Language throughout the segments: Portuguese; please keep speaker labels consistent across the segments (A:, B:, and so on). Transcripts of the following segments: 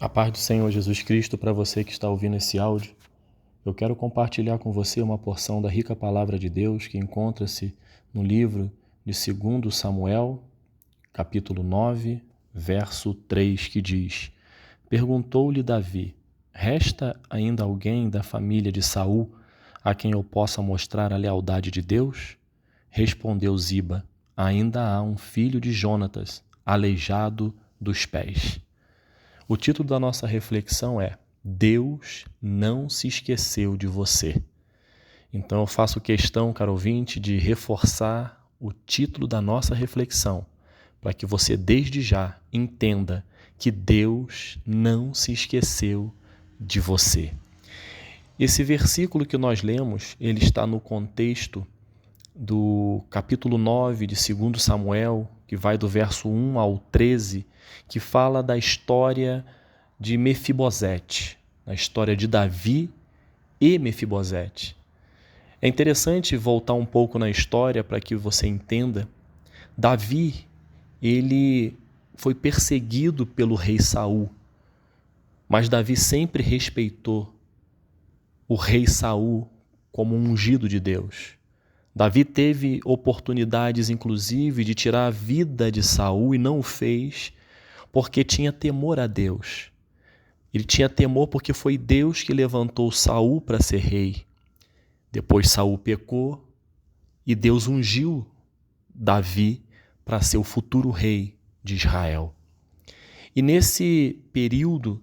A: A paz do Senhor Jesus Cristo para você que está ouvindo esse áudio. Eu quero compartilhar com você uma porção da rica palavra de Deus que encontra-se no livro de 2 Samuel, capítulo 9, verso 3, que diz: Perguntou-lhe Davi: Resta ainda alguém da família de Saul a quem eu possa mostrar a lealdade de Deus? Respondeu Ziba: Ainda há um filho de Jonatas, aleijado dos pés. O título da nossa reflexão é: Deus não se esqueceu de você. Então eu faço questão, caro ouvinte, de reforçar o título da nossa reflexão, para que você desde já entenda que Deus não se esqueceu de você. Esse versículo que nós lemos, ele está no contexto do capítulo 9 de 2 Samuel, que vai do verso 1 ao 13, que fala da história de Mefibosete, a história de Davi e Mefibosete. É interessante voltar um pouco na história para que você entenda. Davi, ele foi perseguido pelo rei Saul, mas Davi sempre respeitou o rei Saul como um ungido de Deus. Davi teve oportunidades, inclusive, de tirar a vida de Saul e não o fez porque tinha temor a Deus. Ele tinha temor porque foi Deus que levantou Saul para ser rei. Depois Saul pecou e Deus ungiu Davi para ser o futuro rei de Israel. E nesse período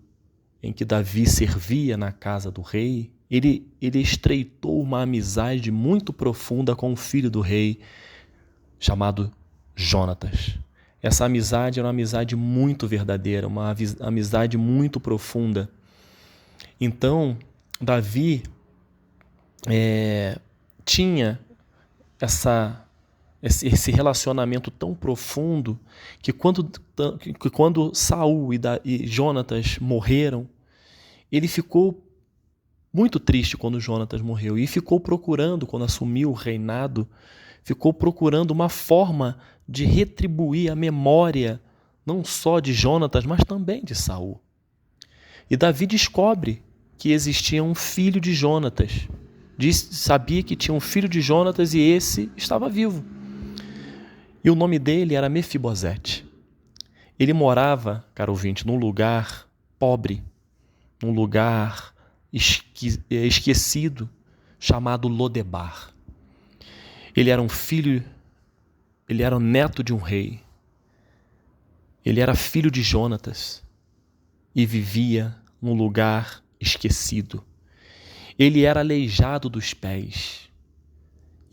A: em que Davi servia na casa do rei, ele estreitou uma amizade muito profunda com o filho do rei, chamado Jonatas. Essa amizade era uma amizade muito verdadeira, uma amizade muito profunda. Então, Davi tinha esse relacionamento tão profundo que quando Saul e Jonatas morreram, ele ficou muito triste quando Jonatas morreu e ficou procurando, quando assumiu o reinado, ficou procurando uma forma de retribuir a memória não só de Jonatas, mas também de Saul. E Davi descobre que existia um filho de Jonatas. Sabia que tinha um filho de Jonatas e esse estava vivo. E o nome dele era Mefibosete. Ele morava, caro ouvinte, num lugar pobre, num lugar esquecido, chamado Lodebar. Ele era ele era o neto de um rei. Ele era filho de Jonatas e vivia num lugar esquecido. Ele era aleijado dos pés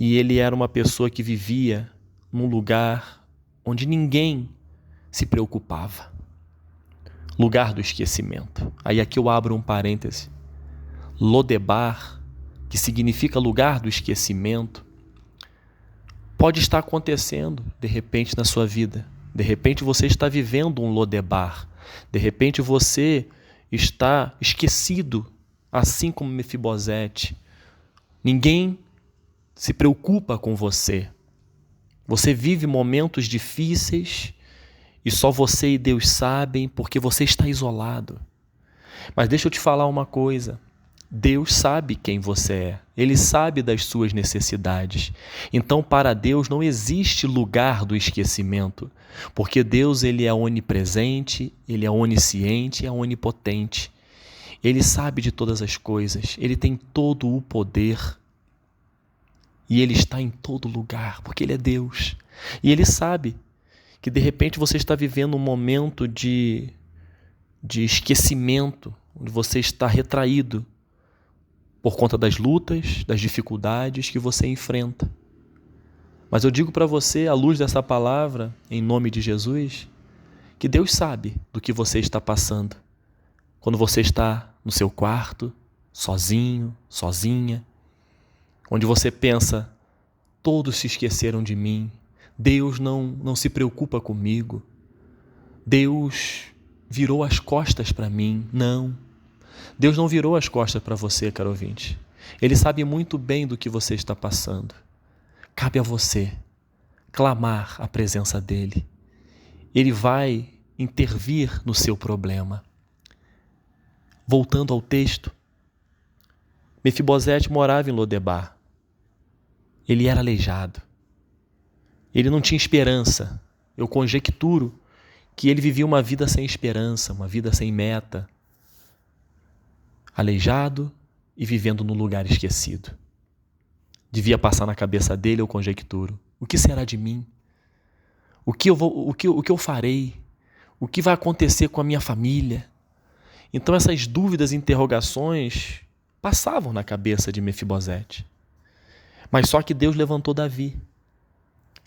A: e ele era uma pessoa que vivia num lugar onde ninguém se preocupava. Lugar do esquecimento. Aí aqui eu abro um parêntese. Lodebar, que significa lugar do esquecimento, pode estar acontecendo de repente na sua vida. De repente você está vivendo um Lodebar. De repente você está esquecido, assim como Mefibosete. Ninguém se preocupa com você. Você vive momentos difíceis e só você e Deus sabem porque você está isolado. Mas deixa eu te falar uma coisa. Deus sabe quem você é. Ele sabe das suas necessidades. Então, para Deus não existe lugar do esquecimento, porque Deus ele é onipresente, ele é onisciente, é onipotente. Ele sabe de todas as coisas, ele tem todo o poder e ele está em todo lugar, porque ele é Deus. E ele sabe que de repente você está vivendo um momento de esquecimento, onde você está retraído por conta das lutas, das dificuldades que você enfrenta. Mas eu digo para você, à luz dessa palavra, em nome de Jesus, que Deus sabe do que você está passando. Quando você está no seu quarto, sozinho, sozinha, onde você pensa, todos se esqueceram de mim, Deus não se preocupa comigo, Deus virou as costas para mim. Não. Deus não virou as costas para você, caro ouvinte. Ele sabe muito bem do que você está passando. Cabe a você clamar a presença dele. Ele vai intervir no seu problema. Voltando ao texto, Mefibosete morava em Lodebar. Ele era aleijado. Ele não tinha esperança. Eu conjecturo que ele vivia uma vida sem esperança, uma vida sem meta. Aleijado e vivendo num lugar esquecido. Devia passar na cabeça dele, eu conjecturo. O que será de mim? O que eu farei? O que vai acontecer com a minha família? Então essas dúvidas e interrogações passavam na cabeça de Mefibosete. Mas só que Deus levantou Davi.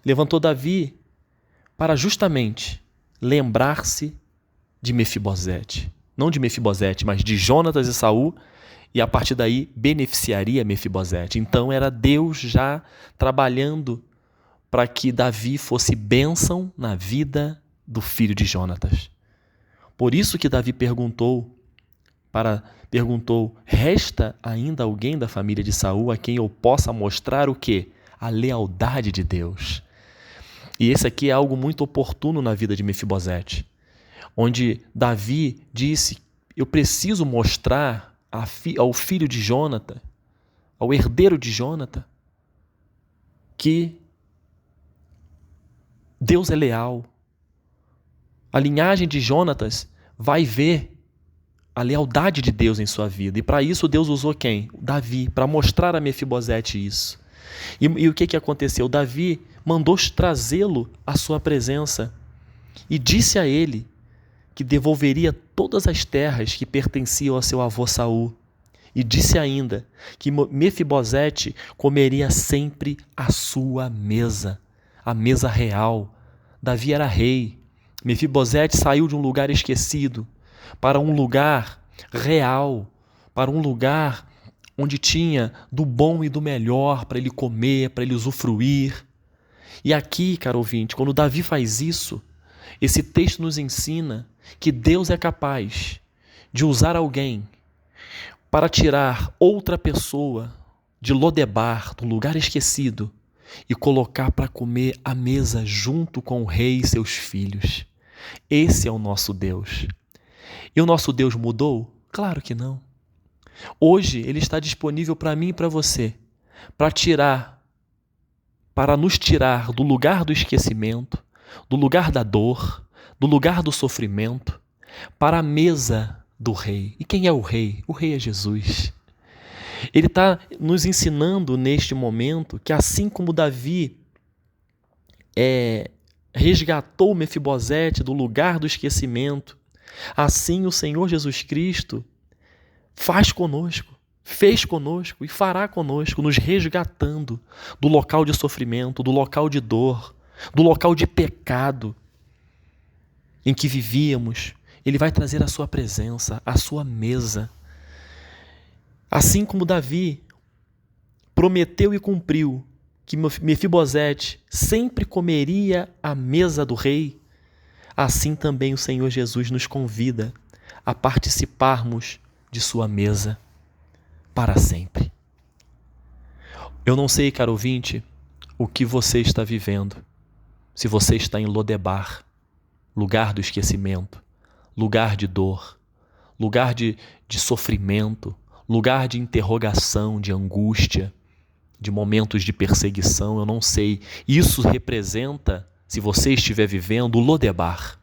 A: Levantou Davi para justamente lembrar-se de Mefibosete. Não de Mefibosete, mas de Jonatas e Saul, e a partir daí beneficiaria Mefibosete. Então era Deus já trabalhando para que Davi fosse bênção na vida do filho de Jonatas. Por isso que Davi perguntou, resta ainda alguém da família de Saul a quem eu possa mostrar o quê? A lealdade de Deus. E esse aqui é algo muito oportuno na vida de Mefibosete, onde Davi disse, eu preciso mostrar ao filho de Jonatã, ao herdeiro de Jonatã, que Deus é leal. A linhagem de Jonatas vai ver a lealdade de Deus em sua vida. E para isso Deus usou quem? Davi, para mostrar a Mefibosete isso. E o que aconteceu? Davi mandou trazê-lo à sua presença e disse a ele que devolveria todas as terras que pertenciam ao seu avô Saul. E disse ainda que Mefibosete comeria sempre à sua mesa, a mesa real. Davi era rei. Mefibosete saiu de um lugar esquecido para um lugar real, para um lugar onde tinha do bom e do melhor para ele comer, para ele usufruir. E aqui, caro ouvinte, quando Davi faz isso, esse texto nos ensina que Deus é capaz de usar alguém para tirar outra pessoa de Lodebar, do lugar esquecido, e colocar para comer à mesa junto com o rei e seus filhos. Esse é o nosso Deus. E o nosso Deus mudou? Claro que não. Hoje Ele está disponível para mim e para você, para nos tirar do lugar do esquecimento, do lugar da dor, do lugar do sofrimento, para a mesa do Rei. E quem é o Rei? O Rei é Jesus. Ele está nos ensinando neste momento que assim como Davi resgatou Mefibosete do lugar do esquecimento, assim o Senhor Jesus Cristo fez conosco e fará conosco, nos resgatando do local de sofrimento, do local de dor, do local de pecado em que vivíamos. Ele vai trazer a sua presença, a sua mesa. Assim como Davi prometeu e cumpriu que Mefibosete sempre comeria à mesa do rei, assim também o Senhor Jesus nos convida a participarmos de sua mesa para sempre. Eu não sei, caro ouvinte, o que você está vivendo. Se você está em Lodebar, lugar do esquecimento, lugar de dor, lugar de sofrimento, lugar de interrogação, de angústia, de momentos de perseguição, eu não sei. Isso representa, se você estiver vivendo, o Lodebar.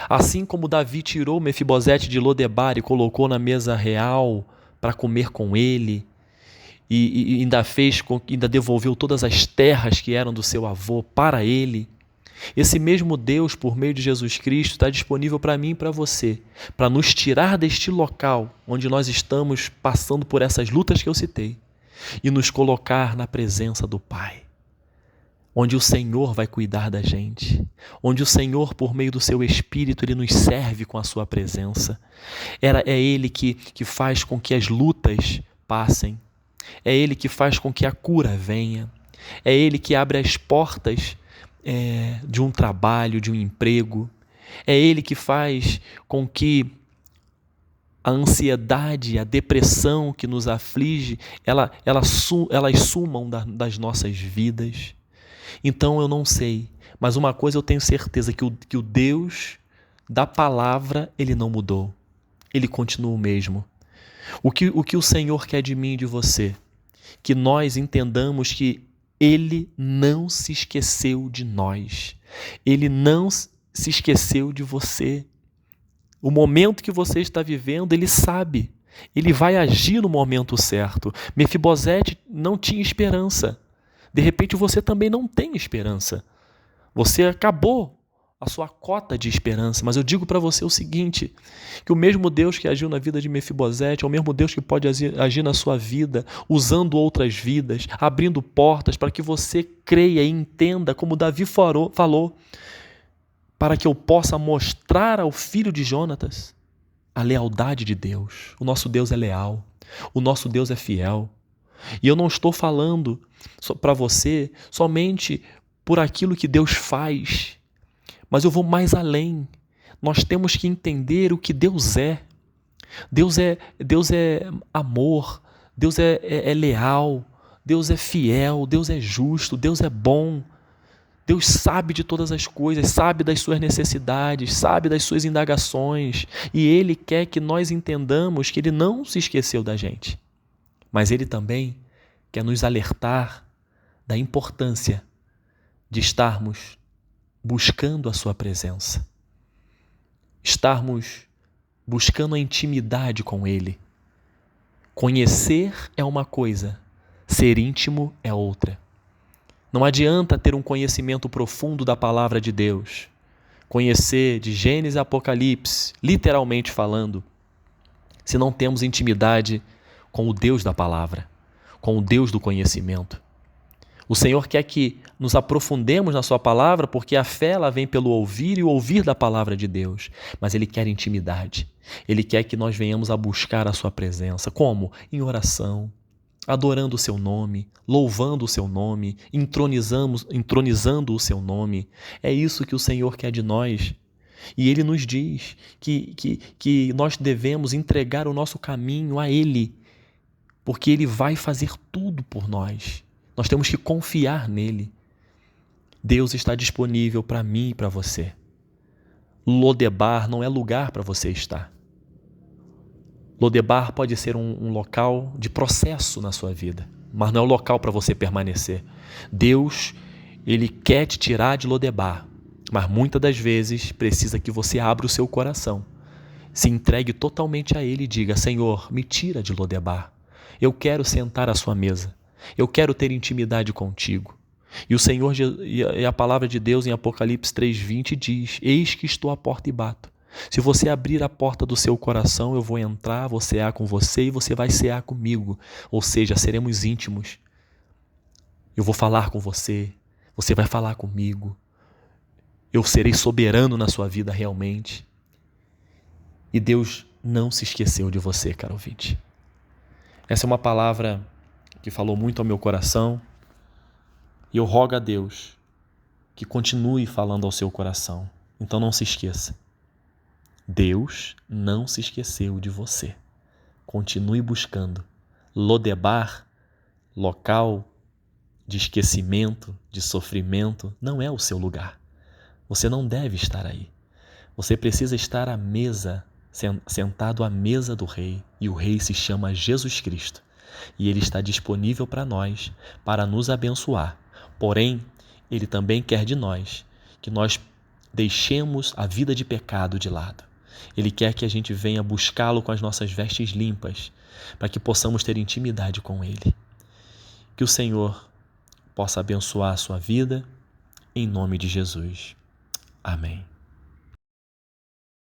A: Assim como Davi tirou Mefibosete de Lodebar e colocou na mesa real para comer com ele, e ainda devolveu todas as terras que eram do seu avô para ele, esse mesmo Deus, por meio de Jesus Cristo, está disponível para mim e para você, para nos tirar deste local onde nós estamos passando por essas lutas que eu citei e nos colocar na presença do Pai, onde o Senhor vai cuidar da gente, onde o Senhor, por meio do seu Espírito, Ele nos serve com a sua presença. É Ele que faz com que as lutas passem, é Ele que faz com que a cura venha, é Ele que abre as portas de um trabalho, de um emprego, é Ele que faz com que a ansiedade, a depressão que nos aflige, elas sumam das nossas vidas. Então eu não sei, mas uma coisa eu tenho certeza, que o Deus da palavra, Ele não mudou. Ele continua o mesmo. O que o Senhor quer de mim e de você? Que nós entendamos que Ele não se esqueceu de nós. Ele não se esqueceu de você. O momento que você está vivendo, Ele sabe. Ele vai agir no momento certo. Mefibosete não tinha esperança. De repente você também não tem esperança. Você acabou a sua cota de esperança, mas eu digo para você o seguinte, que o mesmo Deus que agiu na vida de Mefibosete é o mesmo Deus que pode agir na sua vida, usando outras vidas, abrindo portas para que você creia e entenda, como Davi falou, para que eu possa mostrar ao filho de Jonatas a lealdade de Deus. O nosso Deus é leal, o nosso Deus é fiel. E eu não estou falando para você somente por aquilo que Deus faz, mas eu vou mais além. Nós temos que entender o que Deus é. Deus é amor, Deus é leal, Deus é fiel, Deus é justo, Deus é bom. Deus sabe de todas as coisas, sabe das suas necessidades, sabe das suas indagações. E Ele quer que nós entendamos que Ele não se esqueceu da gente. Mas Ele também quer nos alertar da importância de estarmos buscando a sua presença, estarmos buscando a intimidade com Ele. Conhecer é uma coisa, ser íntimo é outra. Não adianta ter um conhecimento profundo da palavra de Deus, conhecer de Gênesis a Apocalipse, literalmente falando, se não temos intimidade com o Deus da palavra, com o Deus do conhecimento. O Senhor quer que nos aprofundemos na sua palavra, porque a fé ela vem pelo ouvir e o ouvir da palavra de Deus. Mas Ele quer intimidade. Ele quer que nós venhamos a buscar a sua presença. Como? Em oração, adorando o seu nome, louvando o seu nome, entronizando o seu nome. É isso que o Senhor quer de nós. E Ele nos diz que nós devemos entregar o nosso caminho a Ele, porque Ele vai fazer tudo por nós. Nós temos que confiar nele. Deus está disponível para mim e para você. Lodebar não é lugar para você estar. Lodebar pode ser um local de processo na sua vida, mas não é o local para você permanecer. Deus, Ele quer te tirar de Lodebar, mas muitas das vezes precisa que você abra o seu coração, se entregue totalmente a Ele e diga: Senhor, me tira de Lodebar. Eu quero sentar à sua mesa. Eu quero ter intimidade contigo. E o Senhor, e a palavra de Deus em Apocalipse 3:20 diz: eis que estou à porta e bato. Se você abrir a porta do seu coração, eu vou entrar, vou cear com você e você vai cear comigo. Ou seja, seremos íntimos. Eu vou falar com você, você vai falar comigo. Eu serei soberano na sua vida realmente. E Deus não se esqueceu de você, caro ouvinte. Essa é uma palavra que falou muito ao meu coração, e eu rogo a Deus que continue falando ao seu coração. Então não se esqueça. Deus não se esqueceu de você. Continue buscando. Lodebar, local de esquecimento, de sofrimento, não é o seu lugar. Você não deve estar aí. Você precisa estar à mesa, sentado à mesa do Rei, e o Rei se chama Jesus Cristo. E Ele está disponível para nós, para nos abençoar. Porém, Ele também quer de nós que nós deixemos a vida de pecado de lado. Ele quer que a gente venha buscá-lo com as nossas vestes limpas, para que possamos ter intimidade com Ele. Que o Senhor possa abençoar a sua vida, em nome de Jesus. Amém.